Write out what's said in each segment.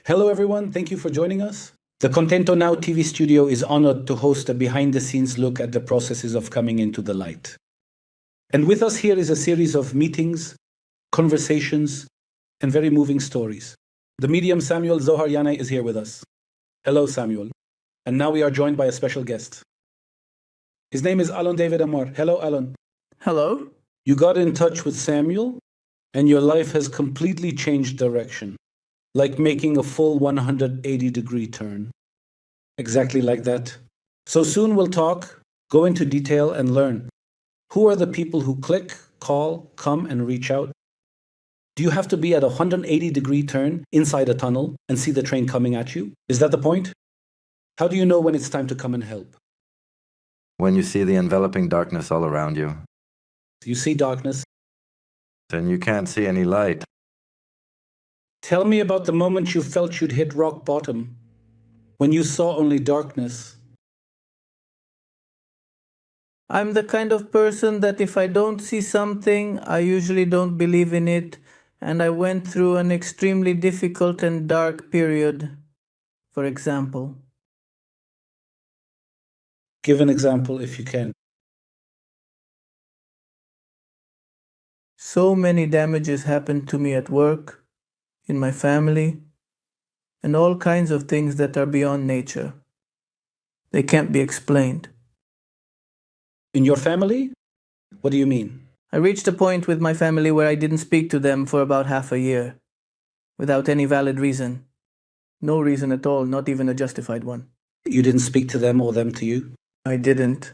Hello, everyone. Thank you for joining us. The Contento Now TV studio is honored to host a behind the scenes look at the processes of coming into the light. And with us here is a series of meetings, conversations, and very moving stories. The medium Samuel Zohar Yanai is here with us. Hello, Samuel. And now we are joined by a special guest. His name is Alon David Amar. Hello, Alon. Hello? You got in touch with Samuel, and your life has completely changed direction, like making a full 180-degree turn. Exactly like that. So soon we'll talk, go into detail, and learn. Who are the people who click, call, come, and reach out? Do you have to be at a 180-degree turn inside a tunnel and see the train coming at you? Is that the point? How do you know when it's time to come and help? When you see the enveloping darkness all around you, You see darkness. then you can't see any light. Tell me about the moment you felt you'd hit rock bottom, when you saw only darkness. I'm the kind of person that if I don't see something, I usually don't believe in it, and I went through an extremely difficult and dark period, for example. Give an example if you can. So many damages happened to me at work, in my family, and all kinds of things that are beyond nature. They can't be explained. In your family? What do you mean? I reached a point with my family where I didn't speak to them for about half a year, without any valid reason. No reason at all, not even a justified one. You didn't speak to them or them to you? I didn't.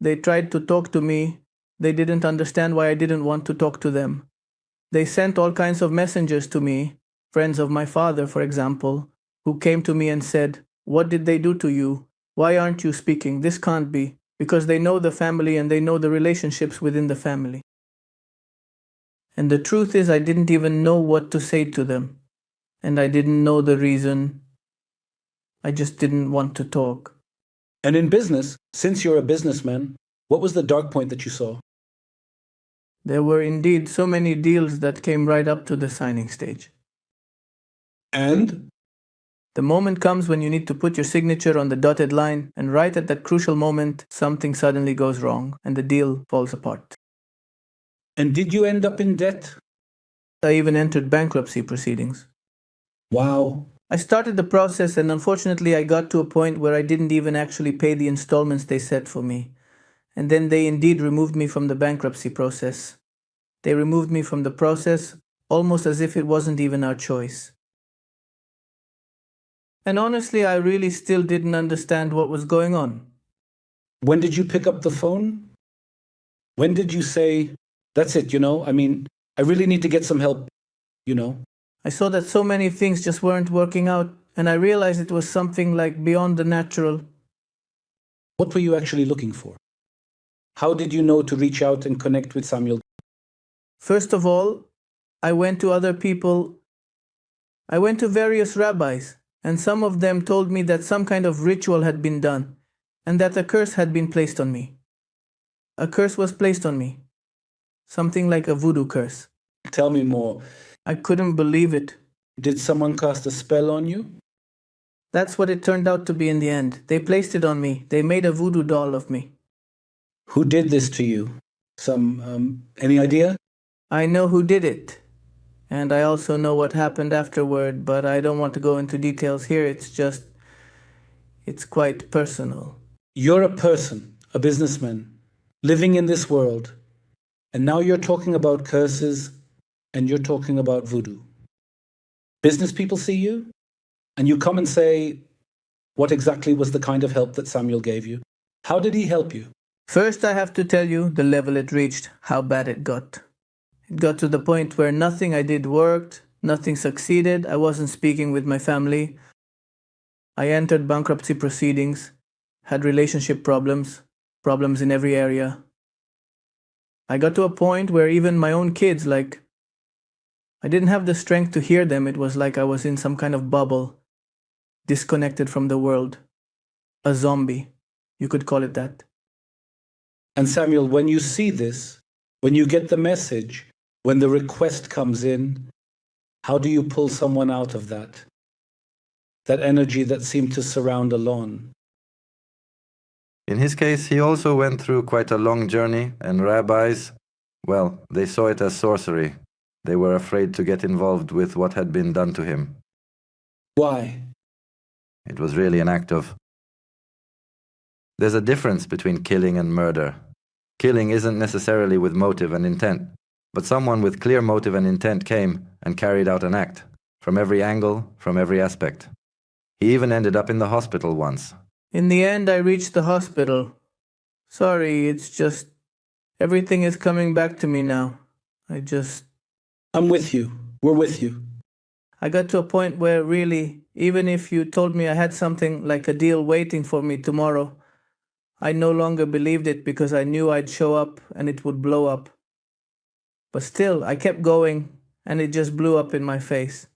They tried to talk to me. They didn't understand why I didn't want to talk to them. They sent all kinds of messengers to me, friends of my father, for example, who came to me and said, "What did they do to you? Why aren't you speaking? This can't be." Because they know the family and they know the relationships within the family. And the truth is, I didn't even know what to say to them. And I didn't know the reason. I just didn't want to talk. And in business, since you're a businessman, what was the dark point that you saw? There were indeed so many deals that came right up to the signing stage. And? The moment comes when you need to put your signature on the dotted line, and right at that crucial moment, something suddenly goes wrong, and the deal falls apart. And did you end up in debt? I even entered bankruptcy proceedings. Wow. I started the process, and unfortunately I got to a point where I didn't even actually pay the installments they set for me. And then they indeed removed me from the bankruptcy process. They removed me from the process almost as if it wasn't even our choice. And honestly, I really still didn't understand what was going on. When did you pick up the phone? When did you say, that's it, I really need to get some help, I saw that so many things just weren't working out, and I realized it was something like beyond the natural. What were you actually looking for? How did you know to reach out and connect with Samuel? First of all, I went to other people. I went to various rabbis, and some of them told me that some kind of ritual had been done, and that a curse had been placed on me. A curse was placed on me. Something like a voodoo curse. Tell me more. I couldn't believe it. Did someone cast a spell on you? That's what it turned out to be in the end. They placed it on me. They made a voodoo doll of me. Who did this to you? Any idea? I know who did it. And I also know what happened afterward, but I don't want to go into details here. It's quite personal. You're a person, a businessman, living in this world. And now you're talking about curses and you're talking about voodoo. Business people see you and you come and say, what exactly was the kind of help that Samuel gave you? How did he help you? First, I have to tell you the level it reached, how bad it got. It got to the point where nothing I did worked, nothing succeeded, I wasn't speaking with my family. I entered bankruptcy proceedings, had relationship problems in every area. I got to a point where even my own kids, I didn't have the strength to hear them. It was like I was in some kind of bubble, disconnected from the world. A zombie, you could call it that. And Samuel, when you see this, when you get the message, when the request comes in, how do you pull someone out of that? that energy that seemed to surround a lawn. In his case, he also went through quite a long journey, and rabbis, well, they saw it as sorcery. They were afraid to get involved with what had been done to him. Why? It was really an act of... There's a difference between killing and murder. Killing isn't necessarily with motive and intent, but someone with clear motive and intent came and carried out an act, from every angle, from every aspect. He even ended up in the hospital once. In the end, I reached the hospital. Sorry, it's just... everything is coming back to me now. I'm with you. We're with you. I got to a point where really, even if you told me I had something like a deal waiting for me tomorrow, I no longer believed it because I knew I'd show up and it would blow up. But still, I kept going and it just blew up in my face.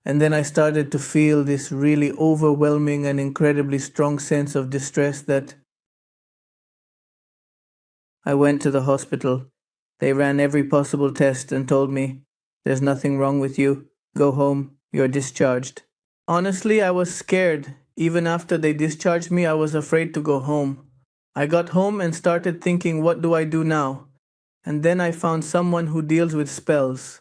And then I started to feel this really overwhelming and incredibly strong sense of distress that I went to the hospital. They ran every possible test and told me, "There's nothing wrong with you. Go home. You're discharged." Honestly, I was scared. Even after they discharged me, I was afraid to go home. I got home and started thinking, what do I do now? And then I found someone who deals with spells.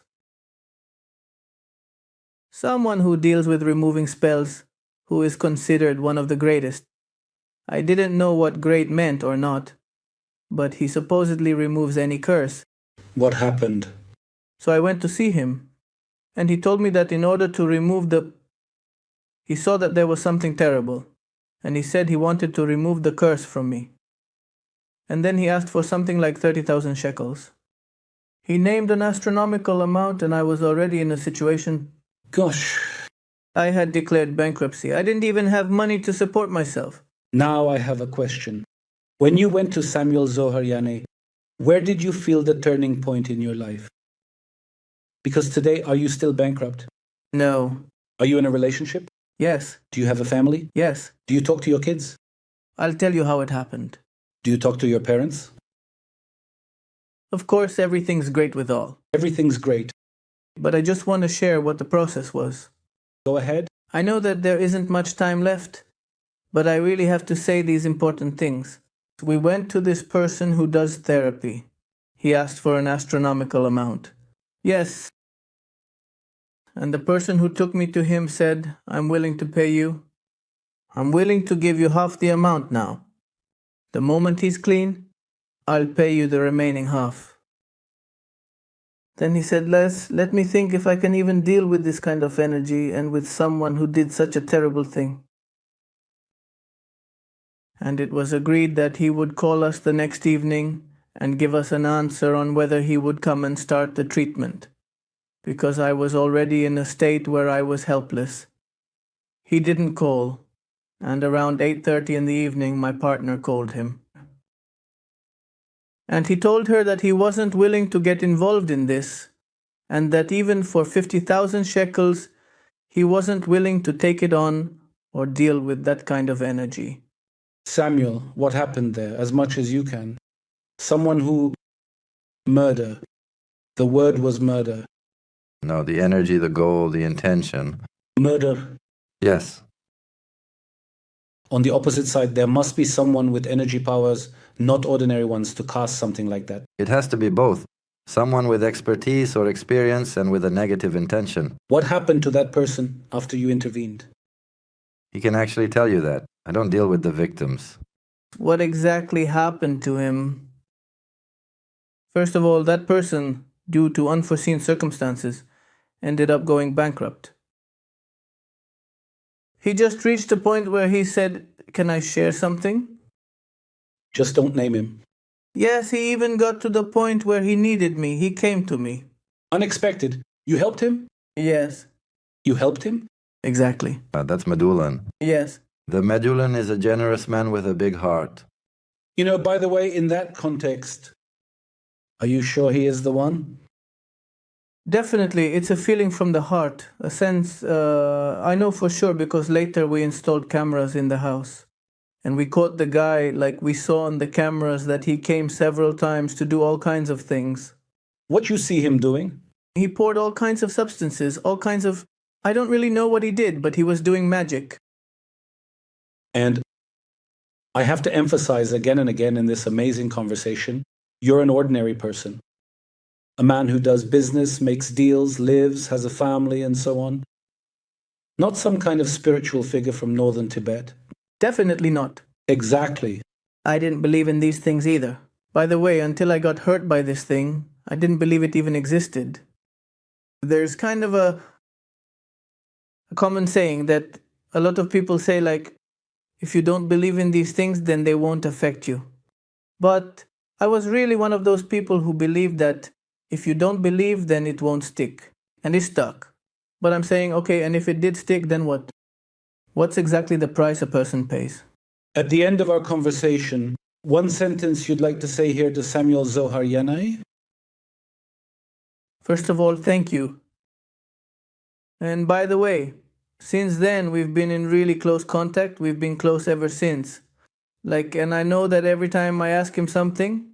Someone who deals with removing spells, who is considered one of the greatest. I didn't know what great meant or not, but he supposedly removes any curse. What happened? So I went to see him, and he told me that in order to remove he saw that there was something terrible, and he said he wanted to remove the curse from me. And then he asked for something like 30,000 shekels. He named an astronomical amount, and I was already in a situation. Gosh. I had declared bankruptcy. I didn't even have money to support myself. Now I have a question. When you went to Samuel Zohar Yanai, where did you feel the turning point in your life? Because today, are you still bankrupt? No. Are you in a relationship? Yes. Do you have a family? Yes. Do you talk to your kids? I'll tell you how it happened. Do you talk to your parents? Of course, everything's great with all. Everything's great. But I just want to share what the process was. Go ahead. I know that there isn't much time left, but I really have to say these important things. We went to this person who does therapy. He asked for an astronomical amount. Yes. And the person who took me to him said, "I'm willing to pay you. I'm willing to give you half the amount now. The moment he's clean, I'll pay you the remaining half." Then he said, let me think if I can even deal with this kind of energy and with someone who did such a terrible thing. And it was agreed that he would call us the next evening and give us an answer on whether he would come and start the treatment, because I was already in a state where I was helpless. He didn't call, and around 8:30 in the evening my partner called him. And he told her that he wasn't willing to get involved in this, and that even for 50,000 shekels, he wasn't willing to take it on or deal with that kind of energy. Samuel, what happened there, as much as you can? Someone who... Murder. The word was murder. No, the energy, the goal, the intention. Murder. Yes. On the opposite side, there must be someone with energy powers, not ordinary ones, to cast something like that. It has to be both. Someone with expertise or experience and with a negative intention. What happened to that person after you intervened? He can actually tell you that. I don't deal with the victims. What exactly happened to him? First of all, that person, due to unforeseen circumstances, ended up going bankrupt. He just reached a point where he said, "Can I share something?" Just don't name him. Yes, he even got to the point where he needed me. He came to me. Unexpected. You helped him? Yes. You helped him? Exactly. That's Medulan. Yes. The Medulan is a generous man with a big heart. You know, by the way, in that context, are you sure he is the one? Definitely, it's a feeling from the heart, a sense, I know for sure because later we installed cameras in the house. And we caught the guy, like we saw on the cameras, that he came several times to do all kinds of things. What you see him doing? He poured all kinds of substances, all kinds of I don't really know what he did, but he was doing magic. And I have to emphasize again and again in this amazing conversation, you're an ordinary person. A man who does business, makes deals, lives, has a family, and so on. Not some kind of spiritual figure from northern Tibet. Definitely not. Exactly. I didn't believe in these things either. By the way, until I got hurt by this thing, I didn't believe it even existed. There's kind of a common saying that a lot of people say, like, if you don't believe in these things, then they won't affect you. But I was really one of those people who believed that if you don't believe, then it won't stick. And it stuck. But I'm saying, okay, and if it did stick, then what? What's exactly the price a person pays? At the end of our conversation, one sentence you'd like to say here to Samuel Zohar Yanai? First of all, thank you. And by the way, since then, we've been in really close contact. We've been close ever since. And I know that every time I ask him something,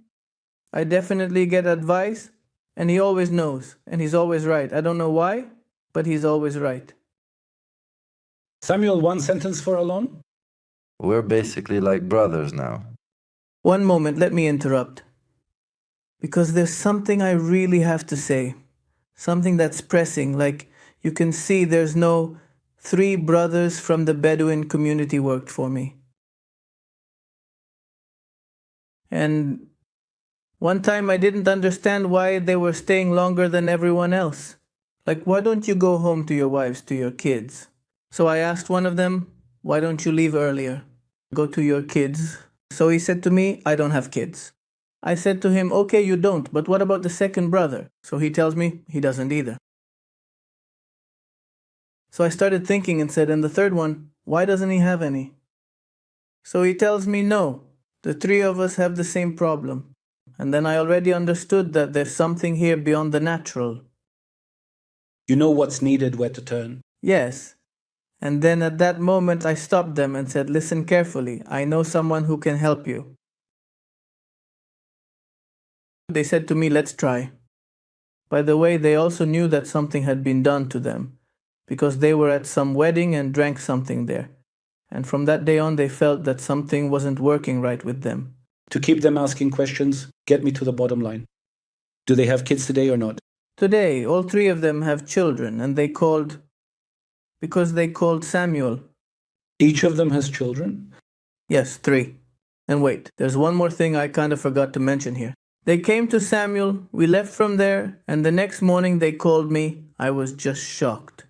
I definitely get advice, and he always knows, and he's always right. I don't know why, but he's always right. Samuel, one sentence for Alon? We're basically like brothers now. One moment, let me interrupt. Because there's something I really have to say. Something that's pressing, like you can see there's no 3 brothers from the Bedouin community worked for me. And one time I didn't understand why they were staying longer than everyone else. Like, why don't you go home to your wives, to your kids? So I asked one of them, why don't you leave earlier? Go to your kids. So he said to me, I don't have kids. I said to him, okay, you don't, but what about the second brother? So he tells me he doesn't either. So I started thinking and said, and the third one, why doesn't he have any? So he tells me, no, the 3 of us have the same problem. And then I already understood that there's something here beyond the natural. You know what's needed, where to turn. Yes. And then at that moment I stopped them and said, listen carefully, I know someone who can help you. They said to me, let's try. By the way, they also knew that something had been done to them, because they were at some wedding and drank something there. And from that day on, they felt that something wasn't working right with them. To keep them asking questions, get me to the bottom line. Do they have kids today or not? Today, all 3 of them have children, and because they called Samuel. Each of them has children? Yes, 3. And wait, there's one more thing I kind of forgot to mention here. They came to Samuel, we left from there, and the next morning they called me. I was just shocked.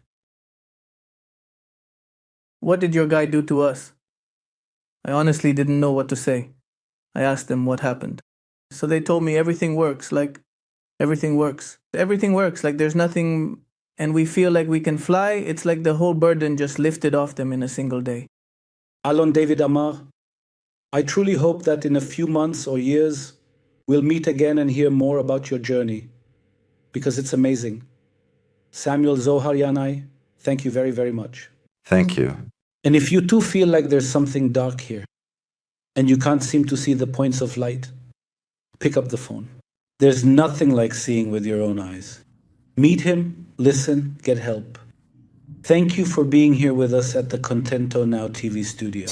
What did your guy do to us? I honestly didn't know what to say. I asked them what happened. So they told me everything works, like everything works. Everything works, like there's nothing, and we feel like we can fly. It's like the whole burden just lifted off them in a single day. Alon David Amar, I truly hope that in a few months or years, we'll meet again and hear more about your journey, because it's amazing. Samuel Zohar Yanai, thank you very, very much. Thank you. And if you too feel like there's something dark here, and you can't seem to see the points of light, pick up the phone. There's nothing like seeing with your own eyes. Meet him, listen, get help. Thank you for being here with us at the Contento Now TV studio.